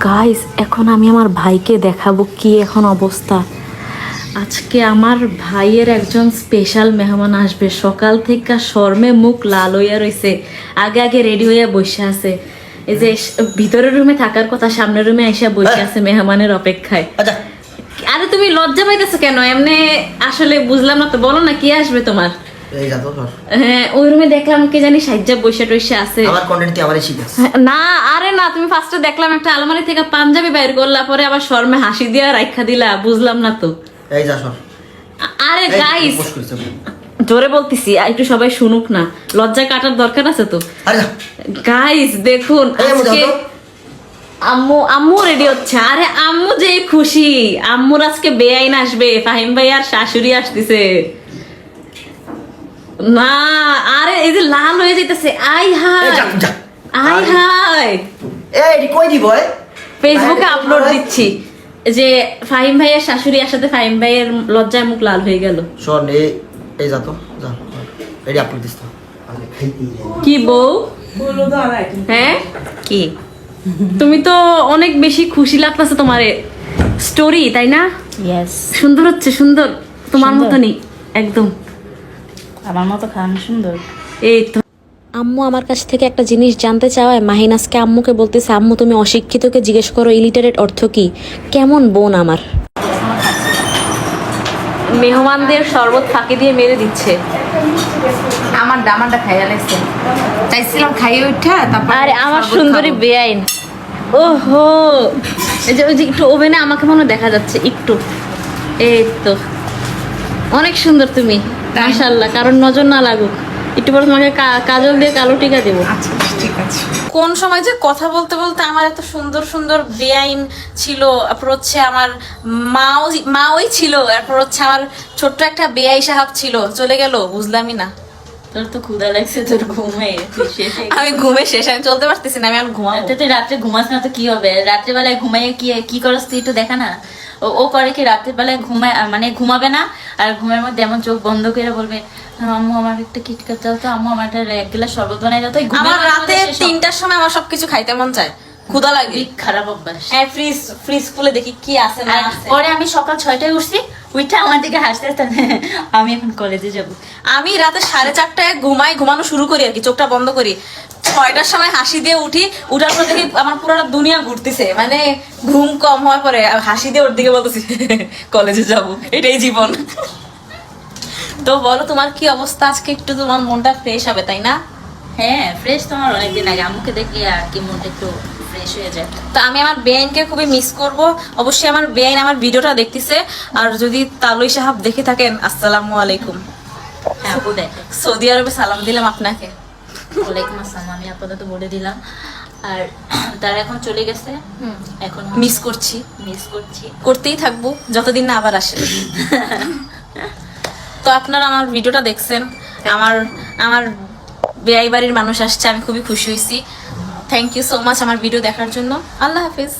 Guys এখন আমি আমার ভাইকে দেখাবো কি এখন অবস্থা। আজকে আমার ভাইয়ের একজন স্পেশাল মেহমান আসবে, সকাল থেকে শর্মে মুখ লাল হইয়া রয়েছে, আগে আগে রেডি হইয়া বসে আছে। এই যে ভিতরের রুমে থাকার কথা, সামনের রুমে এসে বসে আছে মেহমানের অপেক্ষায়। আরে তুমি লজ্জা পাইতেছো কেন? এমনি আসলে বুঝলাম না তো, বলো না কি আসবে তোমার? হ্যাঁ ওই রুমে দেখলাম কি জানি সাজ্জা বসে টইসে আছে। আমার কন্টেন্ট কি আমারই শিখাস? না আরে না, তুমি ফার্স্টে দেখলাম একটা আলমারি থেকে পাঞ্জাবি বাইর করলা, পরে আবার শর্মে হাসি দিয়া রাখা দিলা, বুঝলাম না তো। এই যা সর। আরে গাইস জোরে বলতেছি, একটু সবাই শুনুক না, লজ্জা কাটার দরকার আছে তো। গাইস দেখুন আজকে আম্মু রেডি হচ্ছে। আরে আম্মু যে খুশি, আম্মুর আজকে বেআইন আসবে, ফাহিম ভাই আর শাশুড়ি আসতেছে। না আরে এই যে লাল হয়ে যাইতেছে, আই হাই আই হাই। এই কই দিব? ফেসবুকে আপলোড দিচ্ছি যে ফাহিম ভাইয়ের শাশুড়ি সাথে ফাহিম ভাইয়ের লজ্জায় মুখ লাল হয়ে গেল। শোন এই যা তো যা, এই আপলোড দিস তো। কি বউ? হ্যাঁ কি তুমি তো অনেক বেশি খুশি লাগতেছে তোমার স্টোরি, তাই না? ইয়েস, সুন্দর হচ্ছে, সুন্দর তোমার মতনই একদম। আমার মতো খান সুন্দর। এই তো আম্মু আমার কাছ থেকে একটা জিনিস জানতে চাওয়ায় মাহিন আজকে আম্মুকে বলতেছে, আম্মু তুমি অশিক্ষিতকে জিজ্ঞেস করো ইলিটারেট অর্থ কি। কেমন বোন আমার। মেহমানদের শরবত ফাঁকি দিয়ে মেরে দিচ্ছে। আমারটা খাইয়া লাগছে, চাইছিলাম খাইয়ে উঠা তারপর। আরে আমার সুন্দরী বেআইন, ওহো এই যে ওই যে একটু ওভেনে আমাকে মনে হয় দেখা যাচ্ছে একটু। এই তো অনেক সুন্দর তুমি, মাশাআল্লাহ, কারণ নজর না লাগুক। একটু পরে তোমাকে কাজল দিয়ে কালো টিকা দেবো। আচ্ছা ঠিক আছে। কোন সময় যে কথা বলতে বলতে আমার এত সুন্দর সুন্দর বেআইন ছিল, তারপর হচ্ছে আমার মাওই ছিল, তারপর হচ্ছে আমার ছোট্ট একটা বেআই সাহাব ছিল, চলে গেল বুঝলামই না। তোর তো ক্ষুধা লাগছে, তোর ঘুমে আমি ঘুমে শেষ, আমি চলতে পারতেছি না, আমি আর ঘুমাবো। তুই রাত্রে ঘুমাস না তো কি হবে? রাত্রেবেলায় ঘুমাইয়ে কি করস তুই একটু দেখা না। ও করে কি রাত্রেবেলায় ঘুমায়, মানে ঘুমাবে না, আর ঘুমের মধ্যে এমন চোখ বন্ধ করে বলবে, আম্মু আমার একটা কিটকাট দাও তো, আম্মু আমার একটা এক গ্লাস শরবত বানাই দাও তো। আমার রাতে 3টার সময় আমার সবকিছু খাইতে মন চায়, ক্ষুধা লাগে। খারাপ অভ্যাস। হ্যাঁ ফ্রিজ খুলে দেখি কি আছে না আছে। পরে আমি সকাল 6টায় উঠছি, উঠে আমার দিকে হাসতে হাসতে আমি এখন কলেজে যাব। আমি রাতে 4:30টায় ঘুমানো শুরু করি আর কি, চোখটা বন্ধ করি। 6টার সময় হাসি দিয়ে উঠি, উঠার পর দেখি আমার পুরো দুনিয়া ঘুরতেছে, মানে ঘুম কম হওয়ার পরে হাসি দিয়ে ওর দিকে বলতেছি কলেজে যাব, এটাই জীবন। তো বলো তোমার কি অবস্থা আজকে? একটু তোমার মনটা ফ্রেশ হবে তাই না? হ্যাঁ ফ্রেশ তো আমার অনেকদিন আগে, আম্মুকে দেখি আর কি মনটা একটু ফ্রেশ হয়ে যায়। তো আমি আমার বেআইনকে খুবই মিস করব। অবশ্যই আমার বেআইন আমার ভিডিওটা দেখতেছে, আর যদি তালুই সাহেব দেখে থাকেন আসসালামু আলাইকুম। হ্যাঁ আপু দেখে। সৌদি আরবে সালাম দিলাম আপনাকে। ওয়ালাইকুম আসসালাম, আমি আপাতত বলে দিলাম। আর তারা এখন চলে গেছে, এখন মিস করছি, করতেই থাকবো যতদিন না আবার আসে। তো আপনারা আমার ভিডিওটা দেখছেন, আমার বেআই বাড়ির মানুষ আসছে, আমি খুবই খুশি হয়েছি। থ্যাংক ইউ সো মাচ আমার ভিডিও দেখার জন্য। আল্লাহ হাফিজ।